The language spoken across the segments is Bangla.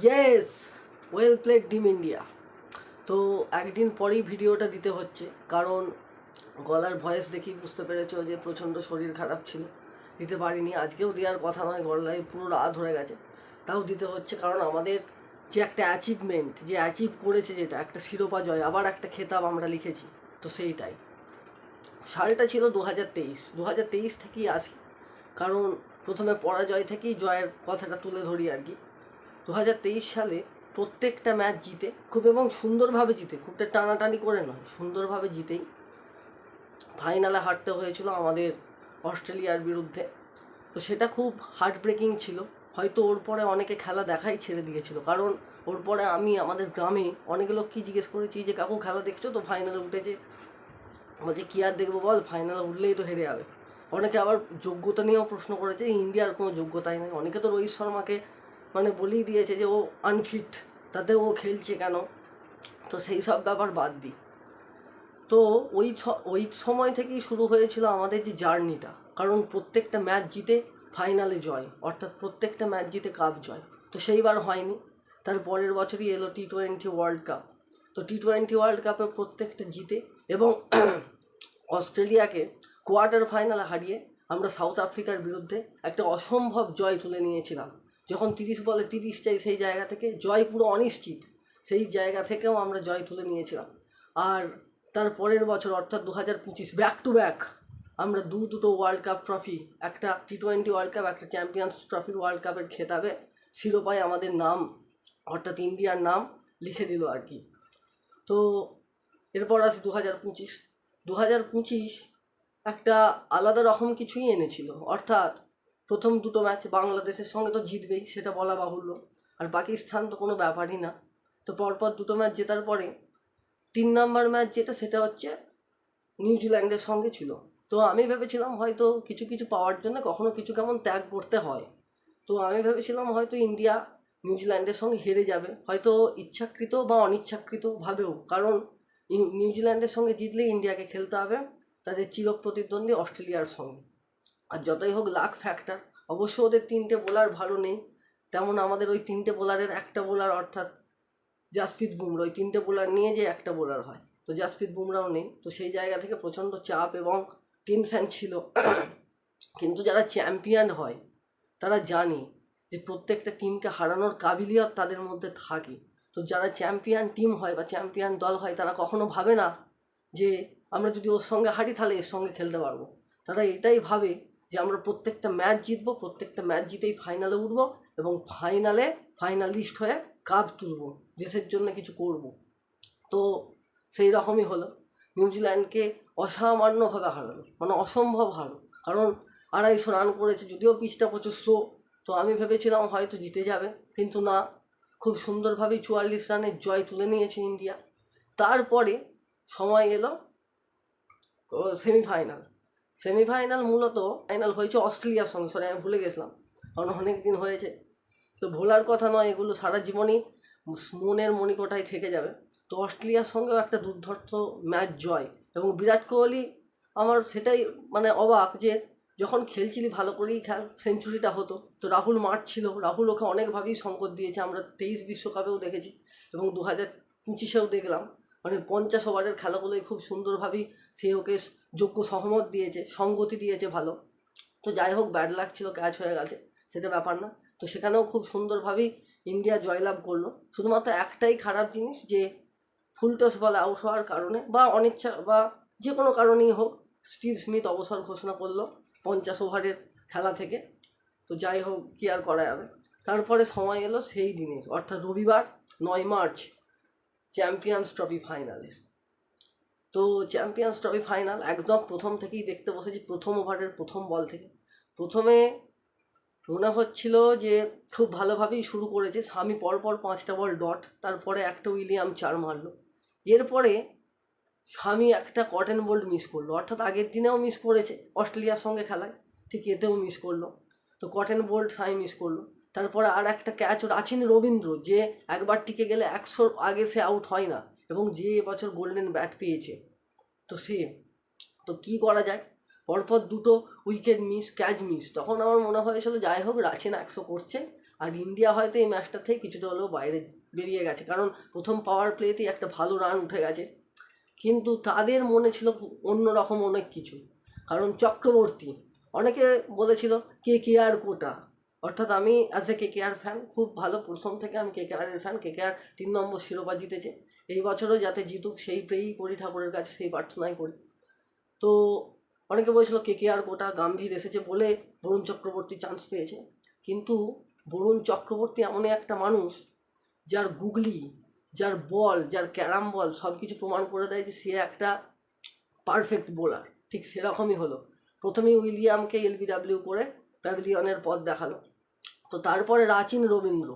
Yes, well played team India. তো একদিন পরেই ভিডিওটা দিতে হচ্ছে, কারণ গলার ভয়েস দেখেই বুঝতে পেরেছো যে প্রচণ্ড শরীর খারাপ ছিল, দিতে পারিনি। আজকেও দেওয়ার কথা নয়, গলায় পুরো রাত ধরে গেছে, তাও দিতে হচ্ছে। কারণ আমাদের যে একটা অ্যাচিভমেন্ট, যে অ্যাচিভ করেছে, যেটা একটা শিরোপা জয়, আবার একটা খেতাব আমরা লিখেছি, তো সেইটাই। সালটা ছিল 2023। 2023 থেকেই আসি, কারণ প্রথমে পরাজয় থেকেই জয়ের কথাটা তুলে ধরি আর কি। 2023 সালে প্রত্যেকটা ম্যাচ জিতে খুব, এবং সুন্দরভাবে জিতে, খুব টানাটানি করে নয়, সুন্দরভাবে জিতেই ফাইনালে হারতে হয়েছিল আমাদের অস্ট্রেলিয়ার বিরুদ্ধে। তো সেটা খুব হার্ট ব্রেকিং ছিল। হয়তো ওর পরে অনেকে খেলা দেখাই ছেড়ে দিয়েছিল, কারণ ওর পরে আমি আমাদের গ্রামে অনেক লোক কি জিজ্ঞেস করেছি যে কাকু খেলা দেখছো তো, ফাইনালে উঠেছে, বলছে কী আর দেখবো বল, ফাইনালে উঠলেই তো হেরে যাবে। অনেকে আবার যোগ্যতা নিয়েও প্রশ্ন করেছে, ইন্ডিয়ার কোনো যোগ্যতাই নেই। অনেকে তো রোহিত শর্মাকে মানে বলেই দিয়েছে যে ও আনফিট, তাতে ও খেলছে কেন। তো সেই সব ব্যাপার বাদ দিই। তো ওই সময় থেকেই শুরু হয়েছিল আমাদের যে জার্নিটা, কারণ প্রত্যেকটা ম্যাচ জিতে ফাইনালে জয়, অর্থাৎ প্রত্যেকটা ম্যাচ জিতে কাপ জয়। তো সেইবার হয়নি, তার পরের বছরই এলো T20 ওয়ার্ল্ড কাপ। তো T20 ওয়ার্ল্ড কাপে প্রত্যেকটা জিতে, এবং অস্ট্রেলিয়াকে কোয়ার্টার ফাইনালে হারিয়ে আমরা সাউথ আফ্রিকার বিরুদ্ধে একটা অসম্ভব জয় তুলে নিয়েছিলাম। যখন 30 বলে 30 চাই, সেই জায়গা থেকে জয় পুরো অনিশ্চিত, সেই জায়গা থেকেও আমরা জয় তুলে নিয়েছিলাম। আর তার পরের বছর অর্থাৎ 2025, ব্যাক টু ব্যাক আমরা দুটো ওয়ার্ল্ড কাপ ট্রফি, একটা T20 ওয়ার্ল্ড কাপ, একটা চ্যাম্পিয়ন্স ট্রফির ওয়ার্ল্ড কাপের খেতাবে শিরোপায় আমাদের নাম, অর্থাৎ ইন্ডিয়ার নাম লিখে দিল আর কি। তো এরপর আসে 2025। 2025 একটা আলাদা রকম কিছুই এনেছিল, অর্থাৎ প্রথম দুটো ম্যাচ বাংলাদেশের সঙ্গে তো জিতবেই, সেটা বলা বাহুল্য, আর পাকিস্তান তো কোনো ব্যাপারই না। তো পরপর দুটো ম্যাচ জেতার পরে 3 নম্বর ম্যাচ যেটা, সেটা হচ্ছে নিউজিল্যান্ডের সঙ্গে ছিল। তো আমি ভেবেছিলাম হয়তো কিছু কিছু পাওয়ার জন্য কখনো কিছু কেমন ত্যাগ করতে হয়। তো আমি ভেবেছিলাম হয়তো ইন্ডিয়া নিউজিল্যান্ডের সঙ্গে হেরে যাবে, হয়তো ইচ্ছাকৃত বা অনিচ্ছাকৃতভাবেও, কারণ নিউজিল্যান্ডের সঙ্গে জিতলে ইন্ডিয়াকে খেলতে হবে তাদের চিরপ্রতিদ্বন্দ্বী অস্ট্রেলিয়ার সঙ্গে। আর যতই হোক লাক ফ্যাক্টর, অবশ্য ওদের 3টে বোলার ভালো নেই, তেমন আমাদের ওই 3টে বোলারের একটা বোলার, অর্থাৎ জাসপ্রীত বুমরা, ওই 3টে বোলার নিয়ে যে একটা বোলার হয়, তো জাসপ্রীত বুমরাও নেই। তো সেই জায়গা থেকে প্রচণ্ড চাপ এবং টেনশান ছিল। কিন্তু যারা চ্যাম্পিয়ন হয় তারা জানে যে প্রত্যেকটা টিমকে হারানোর কাবিলিয়ত তাদের মধ্যে থাকে। তো যারা চ্যাম্পিয়ন টিম হয় বা চ্যাম্পিয়ন দল হয়, তারা কখনো ভাবে না যে আমরা যদি ওর সঙ্গে হারি তাহলে এর সঙ্গে খেলতে পারবো। তারা এটাই ভাবে যে আমরা প্রত্যেকটা ম্যাচ জিতবো, প্রত্যেকটা ম্যাচ জিতেই ফাইনালে উঠবো, এবং ফাইনালে ফাইনালিস্ট হয়ে কাপ তুলবো, দেশের জন্য কিছু করব। তো সেই রকমই হলো, নিউজিল্যান্ডকে অসামান্যভাবে হারালো, মানে অসম্ভব হারো। কারণ 250 রান করেছে, যদিও পিচটা প্রচুর স্লো। তো আমি ভেবেছিলাম হয়তো জিতে যাবে, কিন্তু না, খুব সুন্দরভাবেই 44 রানের জয় তুলে নিয়েছে ইন্ডিয়া। তারপরে সময় এলো সেমিফাইনাল। সেমিফাইনাল মূলত ফাইনাল হয়েছে অস্ট্রেলিয়ার সঙ্গে, সরি আমি ভুলে গেছিলাম, কারণ অনেক দিন হয়েছে। তো ভোলার কথা নয়, এগুলো সারা জীবনই মনের মণিকোঠায় থেকে যাবে। তো অস্ট্রেলিয়ার সঙ্গেও একটা দুর্ধর্ষ ম্যাচ জয়, এবং বিরাট কোহলি, আমার সেটাই মানে অবাক যে যখন খেলছিলি ভালো করেই খেল, সেঞ্চুরিটা হতো। তো রাহুল মাঠ ছিল, রাহুল ওকে অনেকভাবেই সংকট দিয়েছে, আমরা 23 বিশ্বকাপেও দেখেছি এবং 2025-এও দেখলাম। মানে 50 ওভারের খেলাগুলোই খুব সুন্দরভাবেই সে ওকে যোগ্য সহমত দিয়েছে, সঙ্গতি দিয়েছে ভালো। তো যাই হোক, ব্যাড লাক ছিল, ক্যাচ হয়ে গেছে, সেটা ব্যাপার না। তো সেখানেও খুব সুন্দরভাবেই ইন্ডিয়া জয়লাভ করলো। শুধুমাত্র একটাই খারাপ জিনিস, যে ফুল টস বলে আউট হওয়ার কারণে বা অনিচ্ছা বা যে কোনো কারণেই হোক, স্টিভ স্মিথ অবসর ঘোষণা করলো 50 ওভারের খেলা থেকে। তো যাই হোক, কী আর করা যাবে। তারপরে সময় এলো সেই দিনের, অর্থাৎ রবিবার 9 মার্চ, চ্যাম্পিয়ন্স ট্রফি ফাইনালের। তো চ্যাম্পিয়ন্স ট্রফি ফাইনাল একদম প্রথম থেকেই দেখতে বসেছি, প্রথম ওভারের প্রথম বল থেকে। প্রথমে মনে হচ্ছিল যে খুব ভালোভাবেই শুরু করেছে, স্বামী পরপর 5টা বল ডট, তারপরে একটা উইলিয়াম 4 মারলো। এরপরে স্বামী একটা কটন বোল্ট মিস করলো, অর্থাৎ আগের দিনেও মিস করেছে অস্ট্রেলিয়ার সঙ্গে খেলায়, ঠিক এতেও মিস করলো। তো কটন বোল্ট স্বামী মিস করলো। তারপরে আর একটা ক্যাচ ওর আছেন রবীন্দ্র, যে একবার টিকে গেলে 100 আগে সে আউট হয় না, এবং যে এবছর গোল্ডেন ব্যাট পেয়েছে। তো সে, তো কী করা যায়, পরপর 2টো উইকেট মিস, ক্যাচ মিস। তখন আমার মনে হয়েছিল যাই হোক রাচিন 100 করছে, আর ইন্ডিয়া হয়তো এই ম্যাচটা থেকে কিছুটা হলেও বাইরে বেরিয়ে গেছে, কারণ প্রথম পাওয়ার প্লেতেই একটা ভালো রান উঠে গেছে। কিন্তু তাদের মনে ছিল অন্যরকম অনেক কিছু, কারণ চক্রবর্তী, অনেকে বলেছিল KKR কোটা, অর্থাৎ আমি অ্যাজ এ KKR ফ্যান, খুব ভালো, প্রথম থেকে আমি KKR-এর ফ্যান। KKR 3 নম্বর শিরোপা জিতেছে, এই বছরও যাতে জিতুক সেই প্রেই করি ঠাকুরের কাছে, সেই প্রার্থনাই করি। তো অনেকে বলেছিল KKR কোটা, গাম্ভীর এসেছে বলে বরুণ চক্রবর্তী চান্স পেয়েছে। কিন্তু বরুণ চক্রবর্তী এমনই একটা মানুষ যার গুগলি, যার বল, যার ক্যারাম বল সব কিছু প্রমাণ করে দেয় যে সে একটা পারফেক্ট বোলার। ঠিক সেরকমই হলো, প্রথমেই উইলিয়ামকে LBW করে প্যাভিলিয়নের পথ দেখালো। তো তারপরে রাচিন রবীন্দ্র,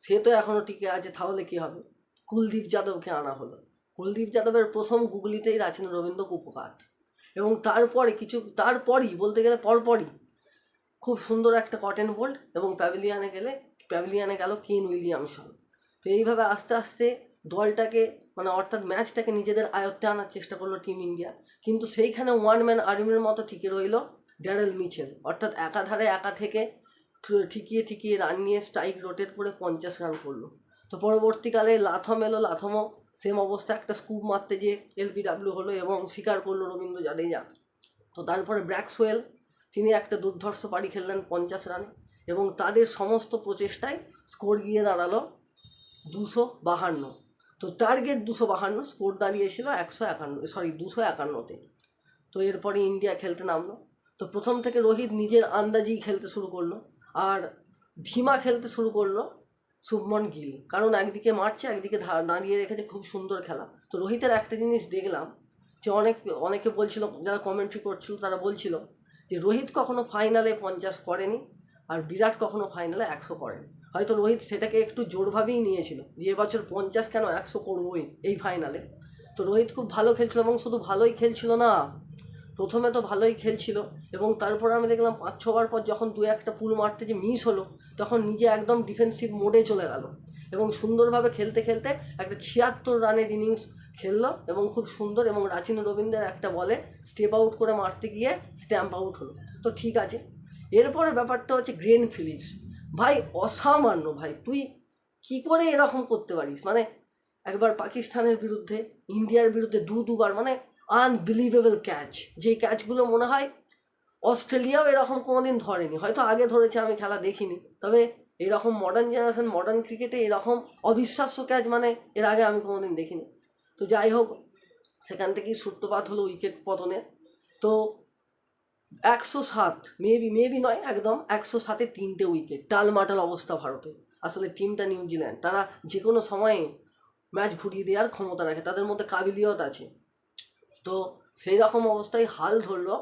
সে তো এখনও টিকে আছে, তাহলে কী হবে? কুলদীপ যাদবকে আনা হলো। কুলদীপ যাদবের প্রথম গুগলিতেই রাচিন রবীন্দ্র কুপকাত, এবং তারপরই বলতে গেলে পরপরই খুব সুন্দর একটা কটেন বোল্ড, এবং প্যাভিলিয়নে গেল কেন উইলিয়ামসন। তো এইভাবে আস্তে আস্তে দলটাকে, মানে অর্থাৎ ম্যাচটাকে নিজেদের আয়ত্তে আনার চেষ্টা করলো টিম ইন্ডিয়া। কিন্তু সেইখানে ওয়ান ম্যান আর্মির মতো টিকে রইল ড্যারেল মিচেল, অর্থাৎ একাধারে একা থেকে ঠিকিয়ে রান নিয়ে স্ট্রাইক রোটেট করে 50 রান করলো। তো পরবর্তীকালে লাথমও সেম অবস্থা, একটা স্কুপ মারতে যে LBW হলো এবং স্বীকার করলো রবীন্দ্র জাদেজা। তো তারপরে ব্র্যাক্সওয়েল, তিনি একটা দুর্ধর্ষ পারি খেললেন 50 রানে, এবং তাদের সমস্ত প্রচেষ্টায় স্কোর গিয়ে দাঁড়ালো 252। তো টার্গেট 252, স্কোর দাঁড়িয়েছিল 251-তে। তো এরপরে ইন্ডিয়া খেলতে নামলো। তো প্রথম থেকে রোহিত নিজের আন্দাজেই খেলতে শুরু করলো, আর ধীমা খেলতে শুরু করলো শুভমন গিল, কারণ একদিকে মারছে, একদিকে দাঁড়িয়ে রেখেছে, খুব সুন্দর খেলা। তো রোহিতের একটা জিনিস দেখলাম যে অনেকে বলছিল, যারা কমেন্ট্রি করছিল তারা বলছিল যে রোহিত কখনো ফাইনালে 50 করেনি, আর বিরাট কখনো ফাইনালে 100 করেনি। হয়তো রোহিত সেটাকে একটু জোরভাবেই নিয়েছিল যে এবছর 50 কেন, 100 করবোই এই ফাইনালে। তো রোহিত খুব ভালো খেলছিল, এবং শুধু ভালোই খেলছিল না, প্রথমে তো ভালোই খেলছিল, এবং তারপর আমি দেখলাম 5-6 বার পর যখন 2-1টা পুল মারতে যে মিস হলো, তখন নিজে একদম ডিফেন্সিভ মোডে চলে গেল, এবং সুন্দরভাবে খেলতে খেলতে একটা 76 রানের ইনিংস খেললো, এবং খুব সুন্দর। এবং রাচিন রবীন্দ্রের একটা বলে স্টেপ আউট করে মারতে গিয়ে স্ট্যাম্প আউট হলো। তো ঠিক আছে, এরপরে ব্যাপারটা হচ্ছে গ্লেন ফিলিপস, ভাই অসামান্য, ভাই তুই কি করে এরকম করতে পারিস? মানে একবার পাকিস্তানের বিরুদ্ধে, ইন্ডিয়ার বিরুদ্ধে দুবার, মানে আনবিলিভেবল ক্যাচ, যে ক্যাচগুলো মনে হয় অস্ট্রেলিয়াও এরকম কোনোদিন ধরেনি, হয়তো আগে ধরেছে আমি খেলা দেখিনি, তবে এরকম মডার্ন জেনারেশন, মডার্ন ক্রিকেটে এরকম অবিশ্বাস্য ক্যাচ মানে এর আগে আমি কোনোদিন দেখিনি। তো যাই হোক, সেখান থেকেই সূত্রপাত হলো উইকেট পতনের। তো 107, মেবি নয়, একদম 107-এ 3টে উইকেট, টালমাটাল অবস্থা ভারতের। আসলে টিমটা নিউজিল্যান্ড, তারা যে কোনো সময়ে ম্যাচ ঘুরিয়ে দেওয়ার ক্ষমতা রাখে, তাদের মধ্যে কাবিলিয়ত আছে। তো সেই রকম অবস্থায় হাল ধরলো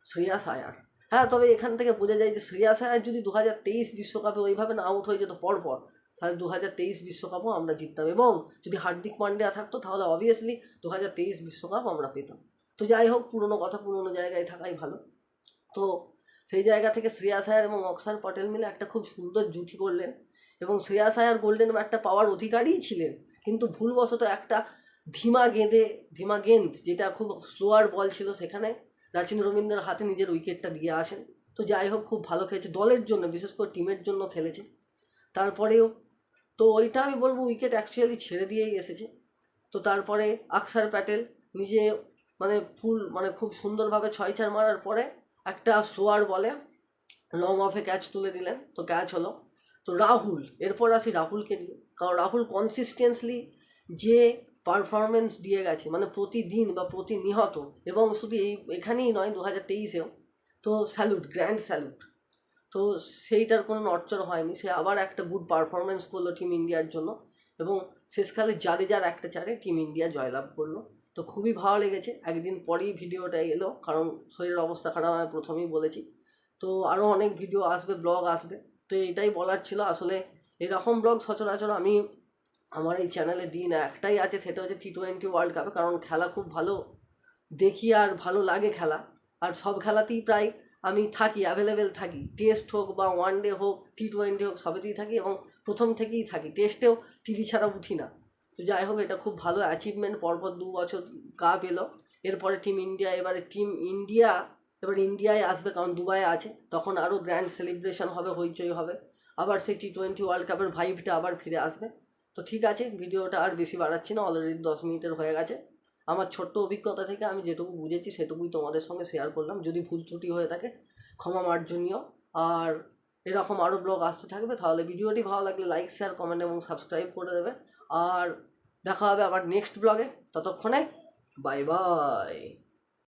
শ্রেয়াস আয়ার। হ্যাঁ, তবে এখান থেকে বোঝা যায় যে শ্রেয়াস আয়ার যদি 2023 বিশ্বকাপে ওইভাবে না আউট হয়ে যেত পরপর, তাহলে 2023 বিশ্বকাপও আমরা জিততাম, এবং যদি হার্দিক পান্ডিয়া থাকতো তাহলে অবভিয়াসলি 2023 বিশ্বকাপ আমরা পেতাম। তো যাই হোক, পুরনো কথা পুরনো জায়গায় থাকাই ভালো। তো সেই জায়গা থেকে শ্রেয়াস আয়ার এবং অক্ষর পটেল মিলে একটা খুব সুন্দর জুটি করলেন, এবং শ্রেয়াস আয়ার গোল্ডেন ব্যাটটা পাওয়ার অধিকারীই ছিলেন, কিন্তু ভুলবশত একটা ধীমা গেন্দ, যেটা খুব স্লোয়ার বল ছিল, সেখানে রাচিন রবীন্দ্রের হাতে নিজের উইকেটটা দিয়ে আসেন। তো যাই হোক, খুব ভালো খেলেছে দলের জন্য, বিশেষ করে টিমের জন্য খেলেছে। তারপরেও তো ওইটা আমি বলবো উইকেট অ্যাকচুয়ালি ছেড়ে দিয়েই এসেছে। তো তারপরে অক্ষর প্যাটেল নিজে খুব সুন্দরভাবে 6-4 মারার পরে একটা স্লোয়ার বলে লং অফে ক্যাচ তুলে দিলেন, তো ক্যাচ হলো। তো রাহুল, এরপর আসি রাহুলকে নিয়ে, কারণ রাহুল কনসিস্টেন্সলি যে পারফরমেন্স দিয়ে গেছে, মানে প্রতিদিন বা প্রতিনিয়ত, এবং শুধু এখানেই নয়, 2023-এও, তো স্যালুট, গ্র্যান্ড স্যালুট। তো সেইটার কোনো নড়চড় হয়নি, সে আবার একটা গুড পারফরমেন্স করলো টিম ইন্ডিয়ার জন্য, এবং শেষকালে জাদেজার একটা চারে টিম ইন্ডিয়া জয়লাভ করলো। তো খুবই ভালো লেগেছে। একদিন পরেই ভিডিওটা এলো, কারণ শরীরের অবস্থা খারাপ, আমি প্রথমেই বলেছি। তো আরও অনেক ভিডিও আসবে, ব্লগ আসবে। তো এটাই বলার ছিল। আসলে এরকম ব্লগ সচরাচর আমি আমার এই চ্যানেলে দিই না, একটাই আছে, সেটা হচ্ছে T20 ওয়ার্ল্ড কাপে, কারণ খেলা খুব ভালো দেখি আর ভালো লাগে খেলা, আর সব খেলাতেই প্রায় আমি থাকি, অ্যাভেলেবেল থাকি, টেস্ট হোক বা ওয়ান ডে হোক, T20 হোক, সবেতেই থাকি, এবং প্রথম থেকেই থাকি, টেস্টেও টিভি ছাড়া উঠি না। তো যাই হোক, এটা খুব ভালো অ্যাচিভমেন্ট, পরপর 2 বছর কাপ এলো। এরপরে টিম ইন্ডিয়া, এবারে টিম ইন্ডিয়া এবার ইন্ডিয়ায় আসবে, কারণ দুবাইয়ে আছে, তখন আরও গ্র্যান্ড সেলিব্রেশন হবে, হইচই হবে, আবার সেই T20 ওয়ার্ল্ড কাপের ভাইবটা আবার ফিরে আসবে। তো ঠিক আছে, ভিডিওটা আর বেশি বাড়াচ্ছি না, অলরেডি 10 মিনিটের হয়ে গেছে। আমার ছোট্ট অভিজ্ঞতা থেকে আমি যেটুকু বুঝেছি সেটুকুই তোমাদের সঙ্গে শেয়ার করলাম। যদি ভুল ত্রুটি হয়ে থাকে ক্ষমা মার্জনীয়। আর এরকম আরও ব্লগ আসতে থাকবে। তাহলে ভিডিওটি ভালো লাগলে লাইক, শেয়ার, কমেন্ট এবং সাবস্ক্রাইব করে দেবে। আর দেখা হবে আবার নেক্সট ব্লগে। ততক্ষণে বাই বাই।